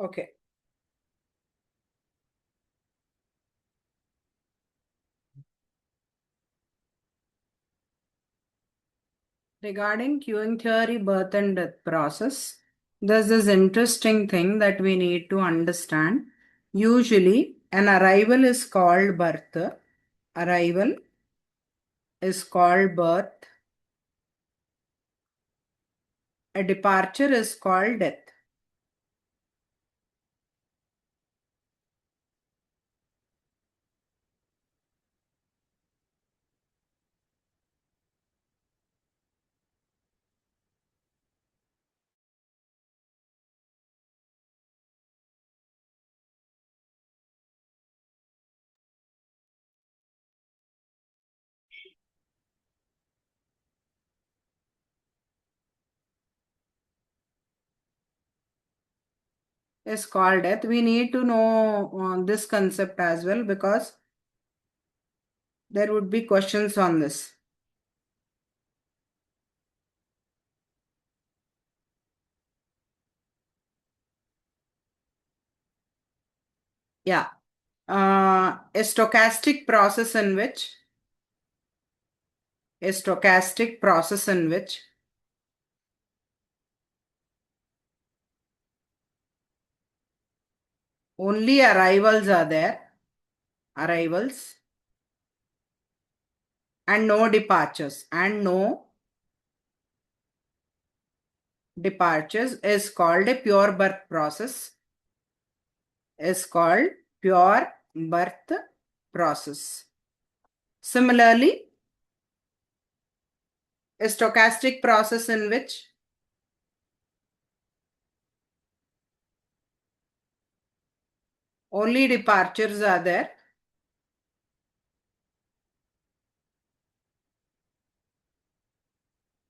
Okay. Regarding queuing theory, birth and death process, there's this interesting thing that we need to understand. Usually, an arrival is called birth, arrival is called birth, a departure is called death. Is called death. We need to know this concept as well because there would be questions on this. Yeah. A stochastic process in which only arrivals are there, arrivals, and no departures, is called a pure birth process, is called pure birth process. Similarly, a stochastic process in which only departures are there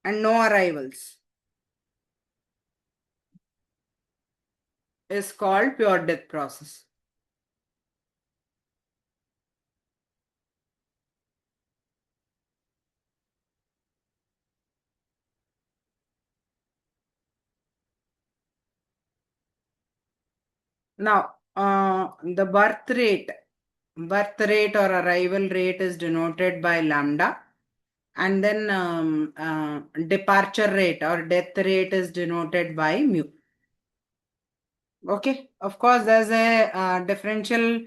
and no arrivals is called pure death process. Now, the birth rate or arrival rate is denoted by lambda, and then departure rate or death rate is denoted by mu. Okay, of course, there's a differential,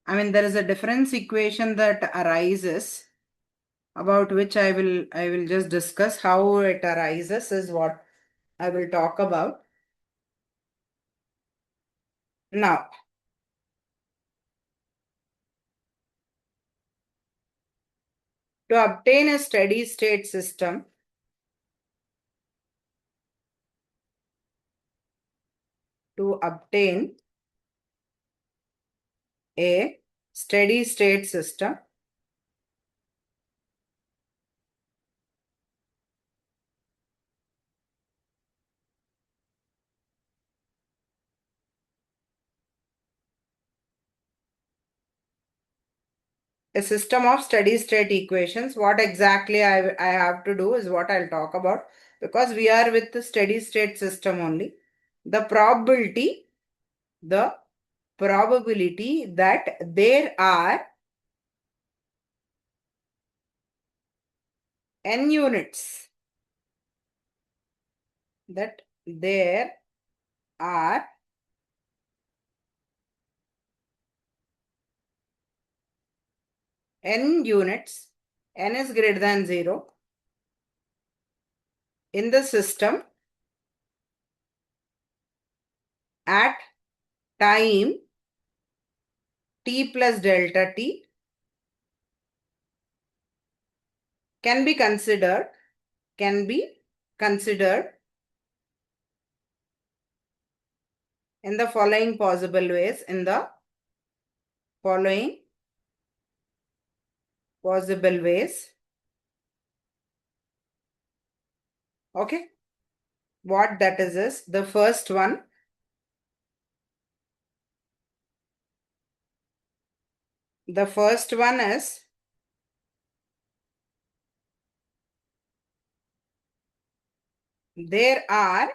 there is a difference equation that arises about which I will just discuss how it arises is what I will talk about. Now, to obtain a steady state system, to obtain a steady state system, a system of steady state equations, what exactly I have to do is what I'll talk about, because we are with the steady state system only. The probability that there are n units, that there are n units, n is greater than 0, in the system at time t plus delta t can be considered in the following possible ways, in the following possible ways. Okay, what that is the first one. The first one is there are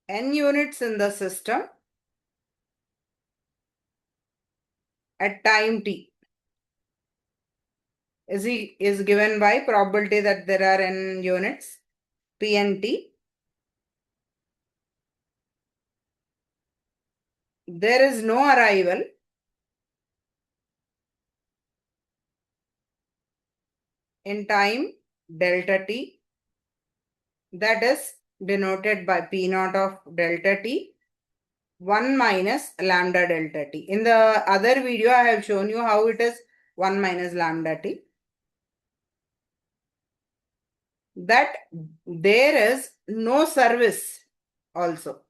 n units in the system at time t is given by probability that there are n units p and t. There is no arrival in time delta t, that is denoted by p naught of delta t 1 minus lambda delta t. In the other video, I have shown you how it is 1 minus lambda t. That there is no service also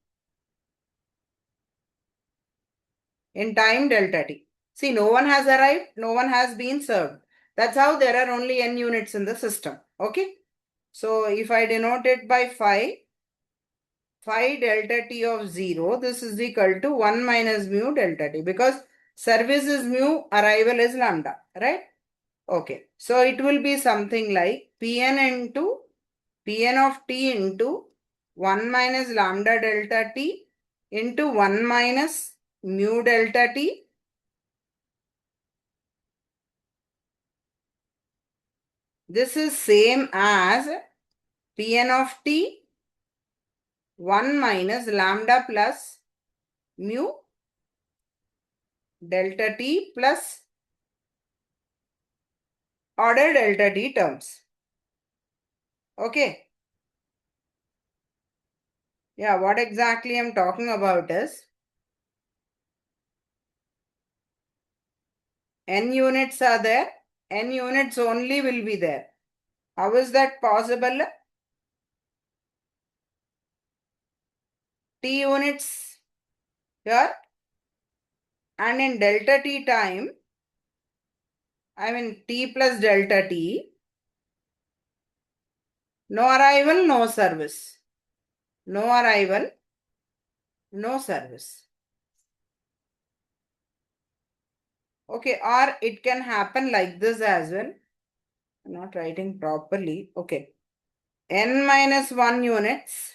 in time delta t. See, no one has arrived, no one has been served. That's how there are only n units in the system. Okay. So if I denote it by phi delta t of 0, this is equal to 1 minus mu delta t, because service is mu, arrival is lambda, right? Okay. So it will be something like Pn of t into 1 minus lambda delta t into 1 minus mu delta t. This is same as Pn of t 1 minus lambda plus mu delta t plus order delta t terms. Okay. Yeah, what exactly I'm talking about is n units are there, n units only will be there. How is that possible? T units here, and in delta t time, I mean t plus delta t, no arrival, no service. No arrival, no service. Okay, or it can happen like this as well. I'm not writing properly. Okay. N minus 1 units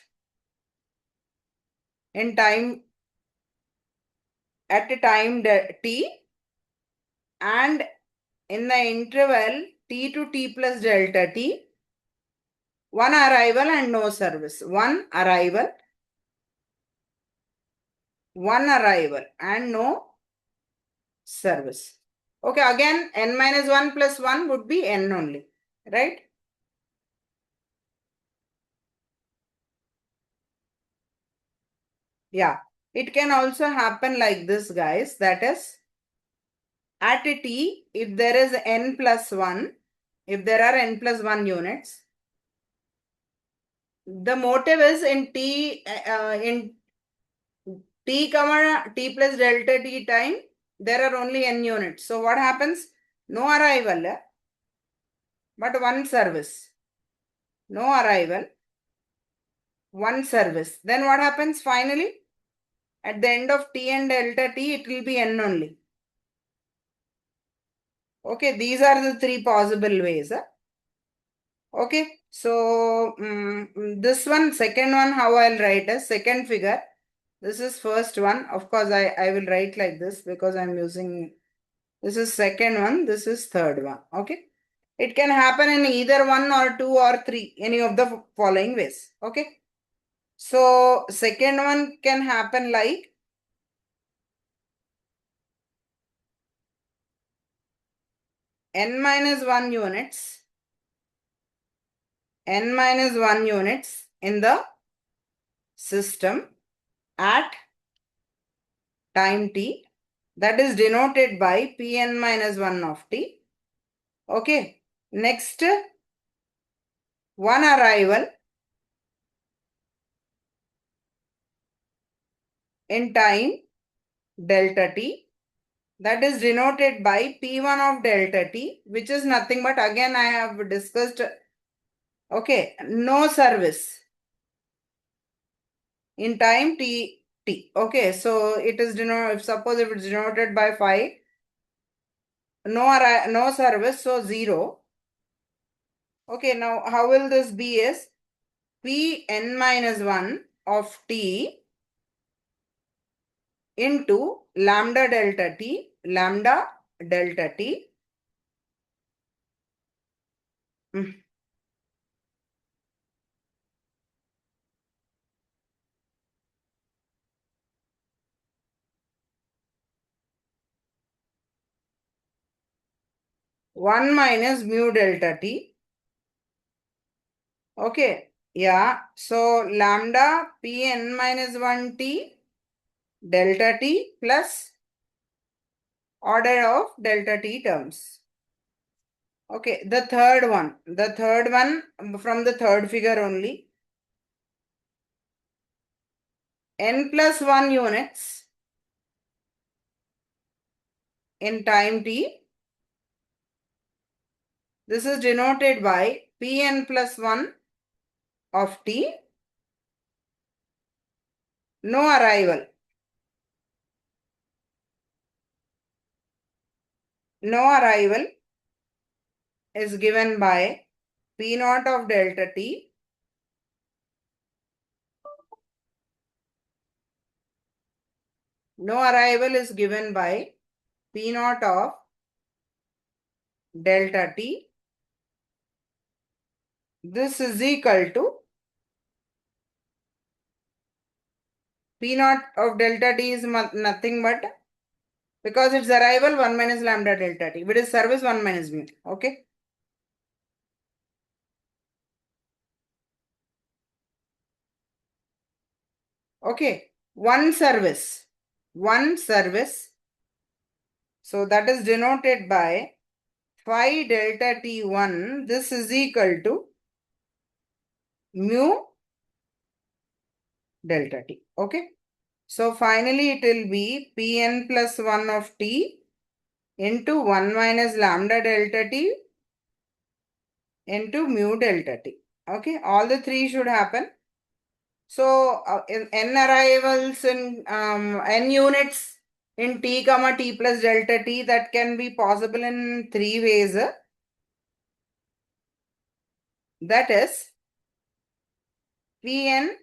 in time at a time t, and in the interval t to t plus delta t, one arrival and no service. One arrival and no service. Okay, again n minus 1 plus 1 would be n only, right? Yeah, it can also happen like this, guys. That is, at a t, if there is n plus 1, if there are n plus 1 units, the motive is in t comma t plus delta t time, there are only n units. So what happens? No arrival, but one service. No arrival, one service. Then what happens finally? At the end of t and delta t, it will be n only. Okay, these are the three possible ways. Okay, so this one, second one, how I'll write as second figure. This is first one. Of course, I will write like this because I'm using, this is second one, this is third one. Okay, it can happen in either 1 or 2 or 3, any of the following ways. Okay, so second one can happen like n minus 1 units, n minus 1 units in the system at time t, that is denoted by Pn minus 1 of t. Okay, next, one arrival in time delta t, that is denoted by P1 of delta t, which is nothing but, again I have discussed, okay, no service in time t. Okay, so it is denoted, suppose if it's denoted by 5, no service, so 0. Okay, now how will this be is Pn minus 1 of t into lambda delta t, lambda delta t. 1 minus mu delta t. Okay. Yeah. So lambda Pn minus 1 t delta t plus order of delta t terms. Okay. The third one from the third figure only. N plus 1 units in time t. This is denoted by Pn plus 1 of t. No arrival. No arrival is given by P naught of delta t no arrival is given by P naught of delta t. This is equal to P naught of delta t is nothing but, because its arrival 1 minus lambda delta t, but its service 1 minus mu. Okay. Okay. One service. So that is denoted by phi delta t1. This is equal to mu delta t. Okay. So finally it will be Pn plus 1 of t into 1 minus lambda delta t into mu delta t. Okay. All the three should happen. So in n arrivals in n units in t comma t plus delta t, that can be possible in three ways. That is Pn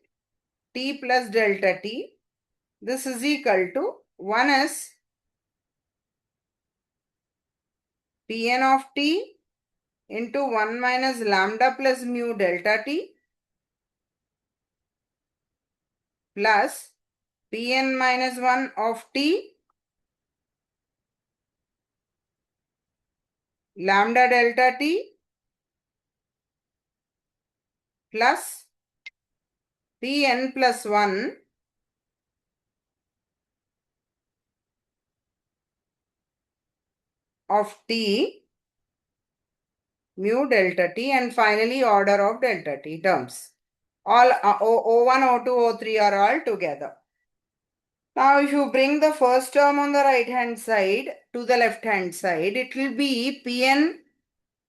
t plus delta t. This is equal to, one is Pn of t into 1 minus lambda plus mu delta t plus Pn minus 1 of t lambda delta t plus Pn plus 1 of t mu delta t, and finally order of delta t terms. All O1, O2, O3 are all together. Now if you bring the first term on the right hand side to the left hand side, it will be Pn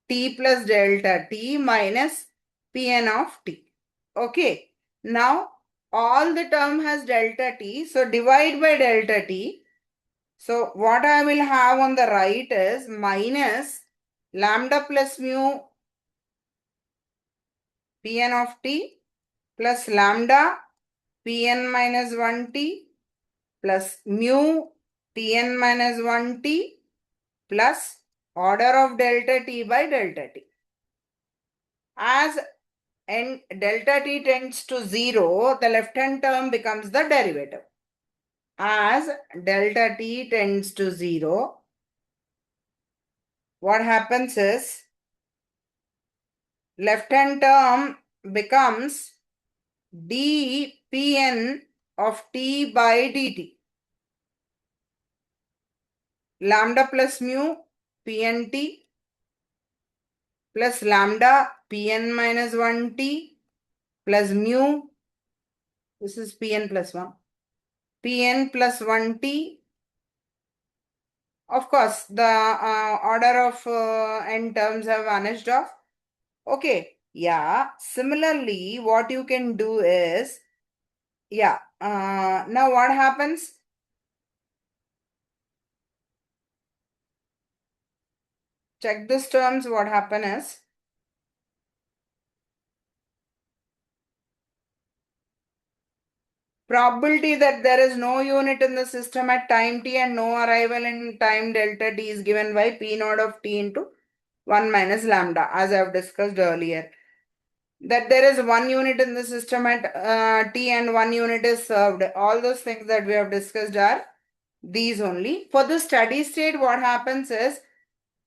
t plus delta t minus Pn of t. Okay. Now all the term has delta t, so divide by delta t. So what I will have on the right is minus lambda plus mu Pn of t plus lambda Pn minus 1t plus mu Tn minus 1t plus order of delta t by delta t. As delta t tends to 0, the left hand term becomes the derivative. As delta t tends to 0, what happens is left hand term becomes dPn of t by dt. Lambda plus mu Pnt plus lambda Pn minus 1t plus mu, this is Pn plus 1, Pn plus 1t. Of course, the order of n terms have vanished off. Okay, yeah. Similarly, what you can do is, yeah, now what happens? Check this terms, what happen is, probability that there is no unit in the system at time t and no arrival in time delta t is given by p naught of t into 1 minus lambda, as I have discussed earlier. That there is one unit in the system at t and one unit is served. All those things that we have discussed are these only. For the steady state, what happens is,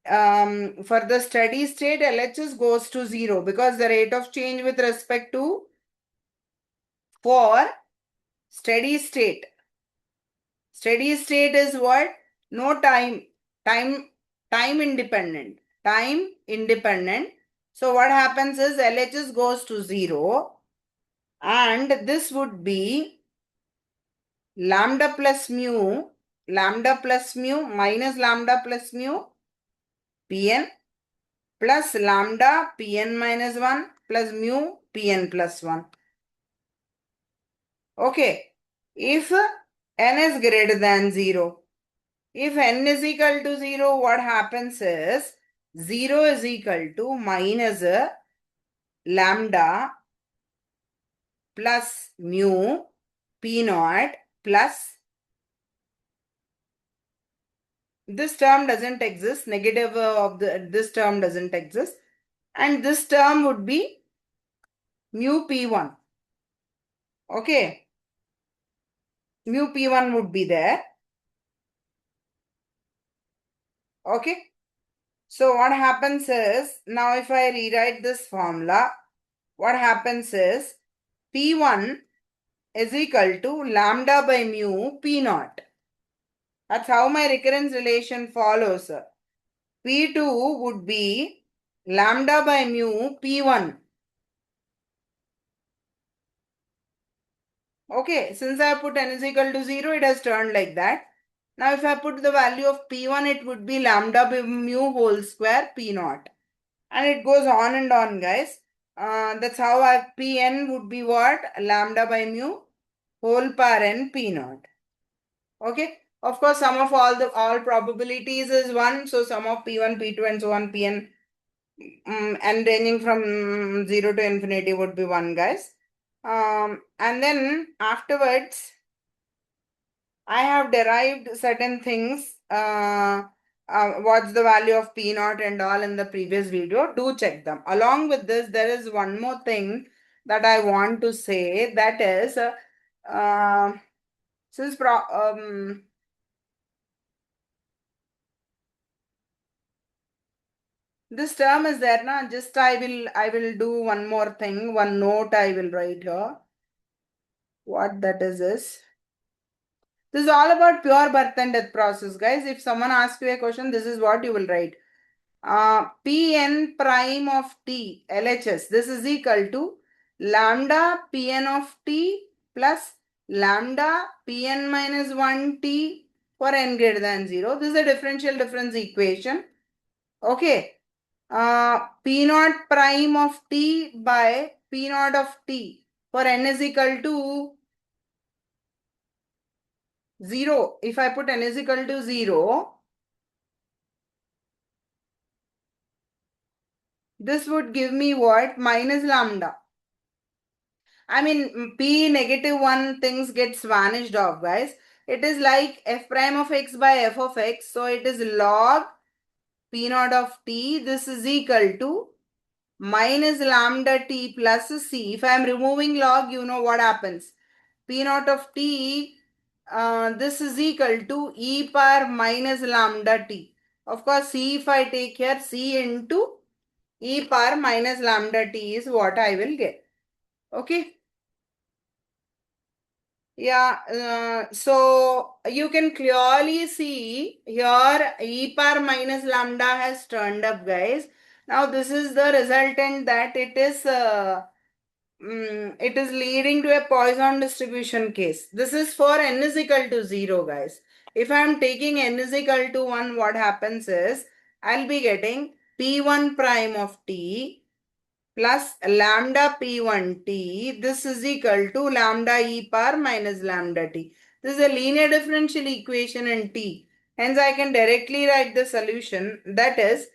for the steady state, LHS goes to 0 because the rate of change with respect to for steady state. Steady state is what? No time. Time independent. Time independent. So what happens is LHS goes to 0 and this would be lambda plus mu minus lambda plus mu Pn plus lambda Pn minus 1 plus mu Pn plus 1. Okay. If n is greater than 0, if n is equal to 0, what happens is 0 is equal to minus lambda plus mu P naught plus this term doesn't exist, negative of this term doesn't exist, and this term would be mu P1. Okay, mu P1 would be there. Okay, so what happens is, now if I rewrite this formula, what happens is P1 is equal to lambda by mu P naught. That's how my recurrence relation follows. P2 would be lambda by mu P1. Okay, since I put n is equal to 0, it has turned like that. Now if I put the value of P1, it would be lambda by mu whole square P naught. And it goes on and on, guys. That's how Pn would be what? Lambda by mu whole power n P naught. Okay. Of course, sum of all probabilities is 1. So sum of P1, P2 and so on Pn and ranging from 0 to infinity would be 1, guys. And then afterwards, I have derived certain things. What's the value of P naught and all in the previous video? Do check them. Along with this, there is one more thing that I want to say. That is, since this term is there, na? Just I will do one more thing. One note I will write here. What that is. This is all about pure birth and death process, guys. If someone asks you a question, this is what you will write. Pn prime of t LHS. This is equal to lambda Pn of t plus lambda Pn minus 1t for n greater than 0. This is a differential difference equation. Okay. P naught prime of t by P naught of t for n is equal to 0. If I put n is equal to 0, this would give me what? Minus lambda. I mean, p negative 1 things gets vanished off, guys. It is like f prime of x by f of x. So it is log p naught of t. This is equal to minus lambda t plus c. If I am removing log, you know what happens. P naught of t, this is equal to e power minus lambda t. Of course, c if I take here, c into e power minus lambda t is what I will get. Okay. Yeah, so you can clearly see here e power minus lambda has turned up, guys. Now this is the resultant that it is leading to a Poisson distribution case. This is for n is equal to 0, guys. If I am taking n is equal to 1, what happens is I'll be getting P1 prime of t plus lambda P1t. This is equal to lambda e power minus lambda t. This is a linear differential equation in t. Hence, I can directly write the solution. That is,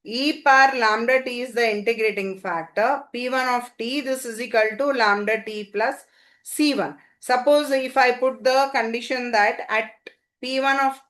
e power lambda t is the integrating factor. P1 of t, this is equal to lambda t plus C1. Suppose if I put the condition that at P1 of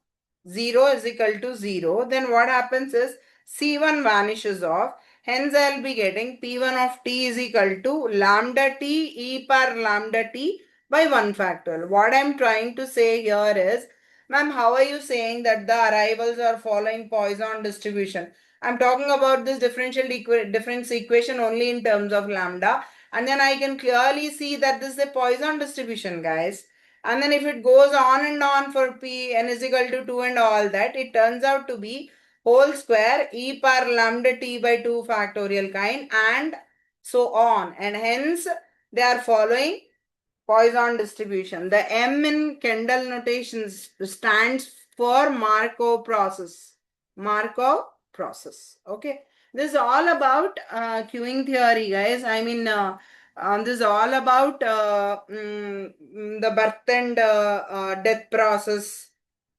0 is equal to 0, then what happens is C1 vanishes off. Hence, I'll be getting P1 of t is equal to lambda t e power lambda t by 1 factorial. What I'm trying to say here is, ma'am, how are you saying that the arrivals are following Poisson distribution? I'm talking about this difference equation only in terms of lambda. And then I can clearly see that this is a Poisson distribution, guys. And then if it goes on and on for p n is equal to 2 and all that, it turns out to be whole square e power lambda t by 2 factorial kind and so on. And hence they are following Poisson distribution. The M in Kendall notations stands for Markov process. Markov process. Okay. This is all about queuing theory, guys. This is all about the birth and death process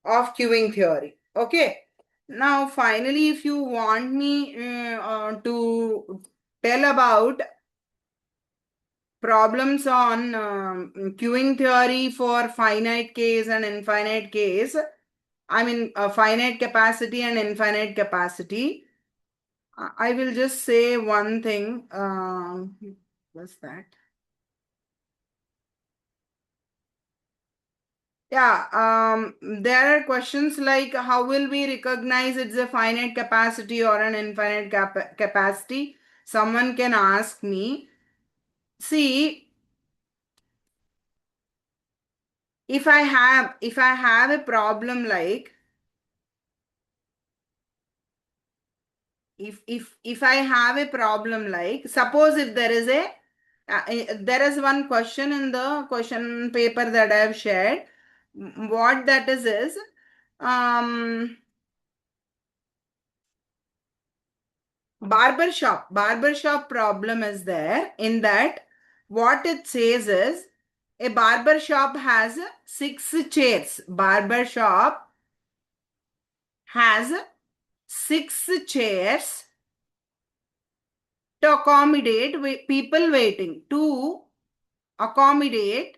of queuing theory. Okay. Now, finally, if you want me to tell about problems on queuing theory for finite case and infinite case, finite capacity and infinite capacity. I will just say one thing. What's that? Yeah, there are questions like how will we recognize it's a finite capacity or an infinite capacity? Someone can ask me. See, if I have a problem like if I have a problem like suppose if there is a there is one question in the question paper that I have shared. What that is um barber shop problem is there in that what it says is a barber shop has 6 chairs. Barber shop has 6 chairs to accommodate people waiting, to accommodate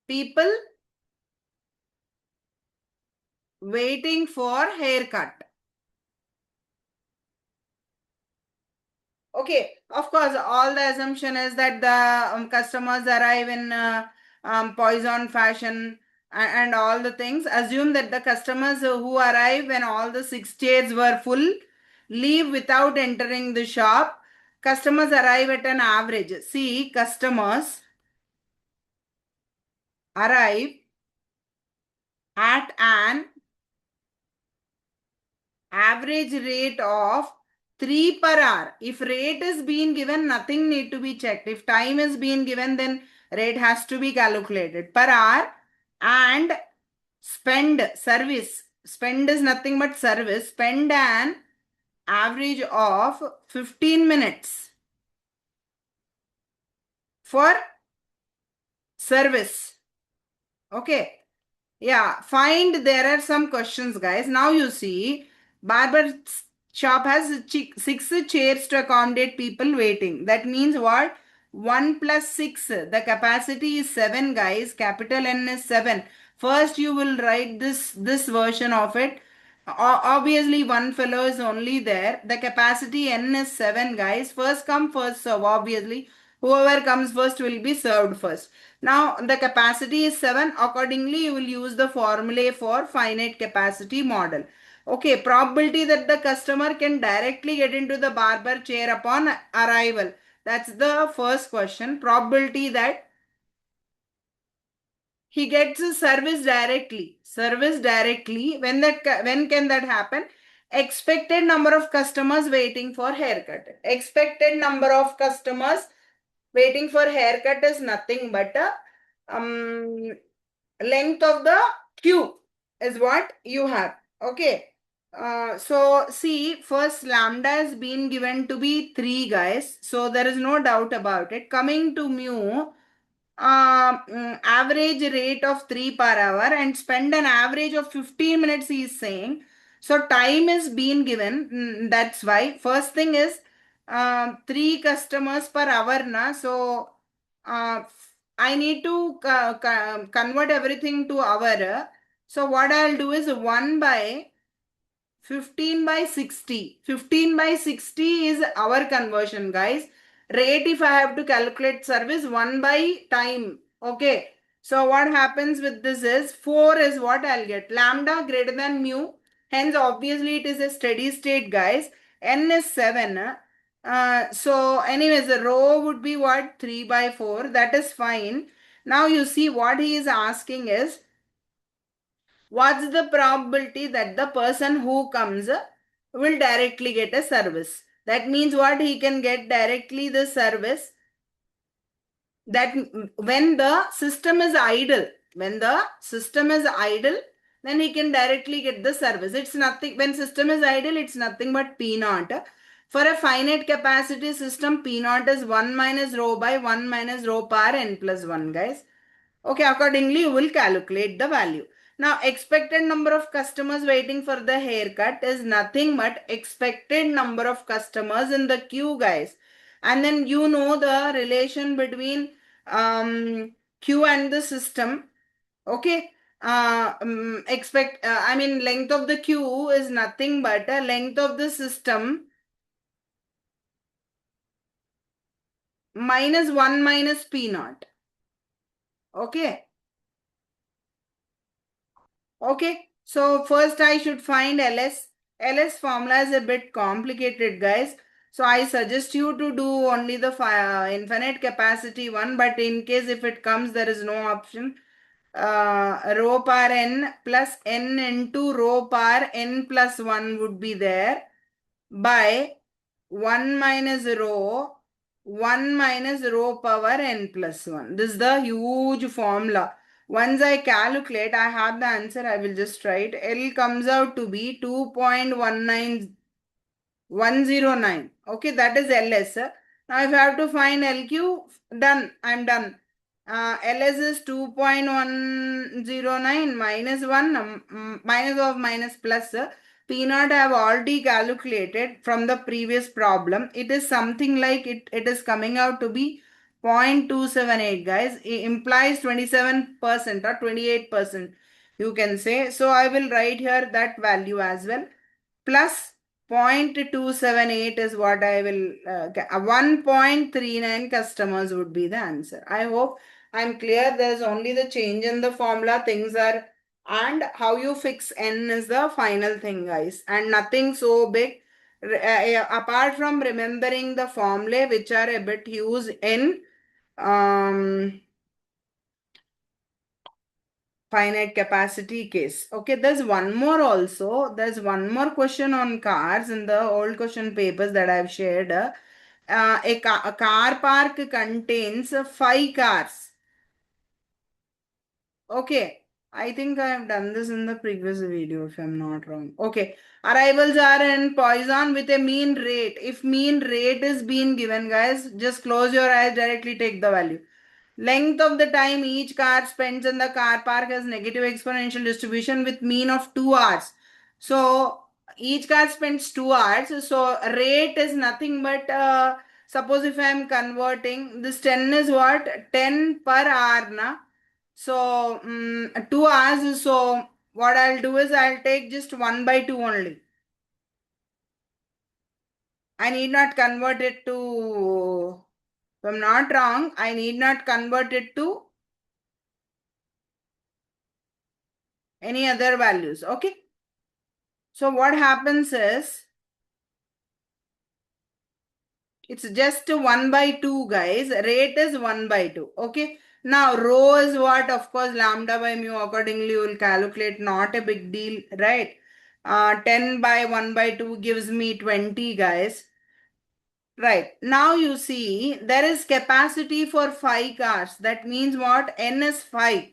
people waiting for haircut. Okay, of course, all the assumption is that the customers arrive in Poisson fashion and all the things. Assume that the customers who arrive when all the 6 chairs were full leave without entering the shop. Customers arrive at an average. See, customers arrive at an average rate of 3 per hour. If rate is being given, nothing need to be checked. If time is being given, then rate has to be calculated per hour. And spend is nothing but service. Spend an average of 15 minutes for service. Okay. Yeah, find there are some questions, guys. Now you see, barber shop has 6 chairs to accommodate people waiting. That means what? 1 plus 6. The capacity is 7, guys. Capital N is 7. First, you will write this version of it. Obviously, one fellow is only there. The capacity N is 7, guys. First come, first serve. Obviously, whoever comes first will be served first. Now the capacity is 7. Accordingly, you will use the formula for finite capacity model. Okay, probability that the customer can directly get into the barber chair upon arrival. That's the first question. Probability that he gets a service directly. Service directly. When can that happen? Expected number of customers waiting for haircut. Expected number of customers waiting for haircut is nothing but a length of the queue is what you have. Okay. So see, first lambda has been given to be 3, guys. So there is no doubt about it. Coming to mu, average rate of 3 per hour and spend an average of 15 minutes, he is saying. So time is being given. That's why first thing is 3 customers per hour, na. So I need to convert everything to hour. So what I'll do is 1 by 15 by 60. 15 by 60 is our conversion, guys. Rate, if I have to calculate service, 1 by time. Okay. So what happens with this is 4 is what I'll get. Lambda greater than mu. Hence, obviously, it is a steady state, guys. N is 7. So, anyways, the row would be what? 3 by 4. That is fine. Now, you see what he is asking is, what's the probability that the person who comes will directly get a service? That means what, he can get directly the service that when the system is idle, when the system is idle, then he can directly get the service. It's nothing, when system is idle, it's nothing but P naught. For a finite capacity system, P naught is 1 minus rho by 1 minus rho power n plus 1, guys. Okay, accordingly, you will calculate the value. Now, expected number of customers waiting for the haircut is nothing but expected number of customers in the queue, guys. And then you know the relation between queue and the system. Okay. Length of the queue is nothing but a length of the system minus 1 minus P naught. Okay. Okay, so first I should find LS. LS formula is a bit complicated, guys. So I suggest you to do only the infinite capacity one, but in case if it comes, there is no option. Rho power n plus n into rho power n plus 1 would be there by 1 minus rho, 1 minus rho power n plus 1. This is the huge formula. Once I calculate, I have the answer. I will just write. L comes out to be 2.109. Okay, that is LS. Now, if I have to find LQ, done. I'm done. LS is 2.109 minus 1, minus of minus plus. P naught I have already calculated from the previous problem. It is something like it is coming out to be 0.278, guys. It implies 27% or 28%, you can say. So I will write here that value as well. Plus 0.278 is what I will, 1.39 customers would be the answer. I hope I'm clear. There's only the change in the formula. Things are, and how you fix n is the final thing, guys. And nothing so big. Apart from remembering the formulae, which are a bit used in finite capacity case. Okay, there's one more also. There's one more question on cars in the old question papers that I've shared. A car park contains 5 cars. Okay, I think I have done this in the previous video if I'm not wrong. Okay, arrivals are in Poisson with a mean rate. If mean rate is being given, guys, just close your eyes, directly take the value. Length of the time each car spends in the car park has negative exponential distribution with mean of 2 hours. So each car spends 2 hours. So rate is nothing but suppose if I am converting this 10 is what? 10 per hour, na? So 2 hours. So what I'll do is I'll take just 1 by 2 only. I need not convert it to, if I'm not wrong, I need not convert it to any other values. Okay. So what happens is it's just 1 by 2, guys. Rate is 1 by 2. Okay. Now rho is what? Of course, lambda by mu. Accordingly, you will calculate. Not a big deal, right? 10 by 1 by 2 gives me 20, guys. Right. Now you see there is capacity for 5 cars. That means what? N is 5.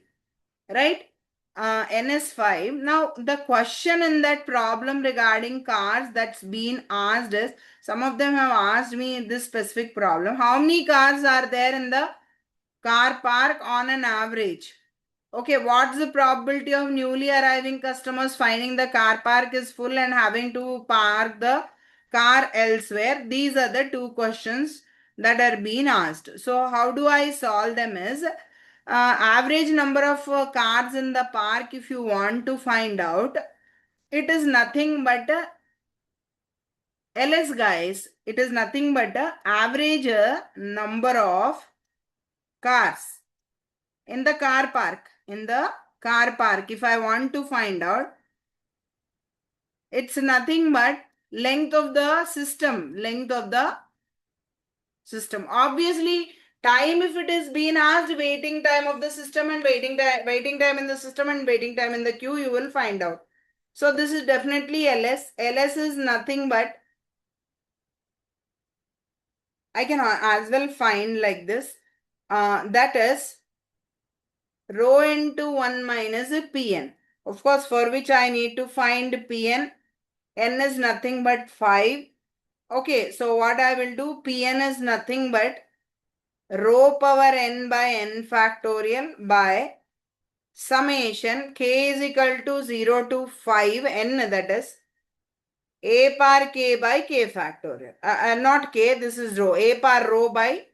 Right? NS5. Now, the question in that problem regarding cars that's been asked is, some of them have asked me this specific problem. How many cars are there in the car park on an average? Okay, what's the probability of newly arriving customers finding the car park is full and having to park the car elsewhere. These are the two questions that are being asked. So how do I solve them is average number of cars in the park if you want to find out. It is nothing but LS guys. It is nothing but average number of cars in the car park. In the car park, if I want to find out, it's nothing but length of the system. Length of the system. Obviously, time if it is being asked, waiting time of the system and waiting time in the system and waiting time in the queue, you will find out. So this is definitely LS. LS is nothing but, I can as well find like this. That is rho into 1 minus Pn. Of course, for which I need to find Pn. N is nothing but 5. Okay, so what I will do, Pn is nothing but rho power n by n factorial by summation k is equal to 0 to 5 n, that is a par k by k factorial. Not k, this is rho. A par rho by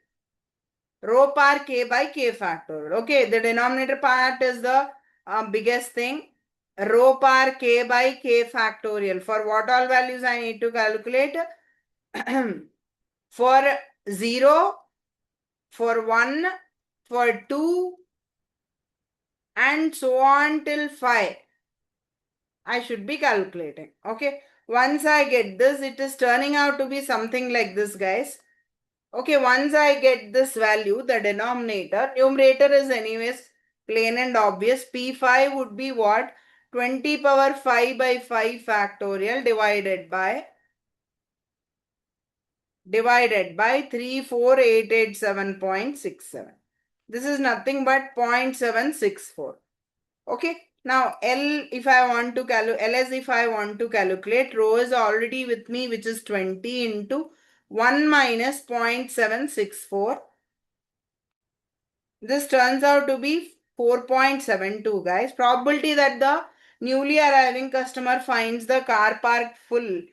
rho par k by k factorial. Okay, the denominator part is the biggest thing. Rho par k by k factorial. For what all values I need to calculate? For 0, for 1, for 2, and so on till 5. I should be calculating. Okay. Once I get this, it is turning out to be something like this, guys. Okay, once I get this value, the denominator, numerator is anyways plain and obvious. P5 would be what? 20 power 5 by 5 factorial divided by 34887.67. This is nothing but 0.764. Okay. Now L if I want to LS if I want to calculate, rho is already with me, which is 20 into 1 minus 0.764. This turns out to be 4.72, guys. Probability that the newly arriving customer finds the car park full.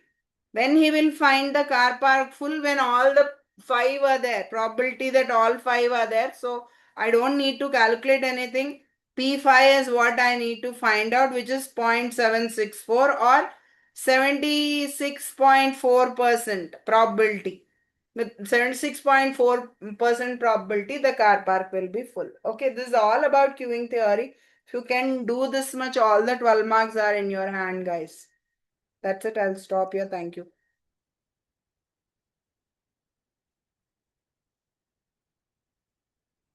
When he will find the car park full, when all the 5 are there. Probability that all 5 are there. So I don't need to calculate anything. P5 is what I need to find out, which is 0.764 or 76.4% probability. With 76.4% probability, the car park will be full. Okay, this is all about queuing theory. If you can do this much, all the 12 marks are in your hand, guys. That's it. I'll stop here. Thank you.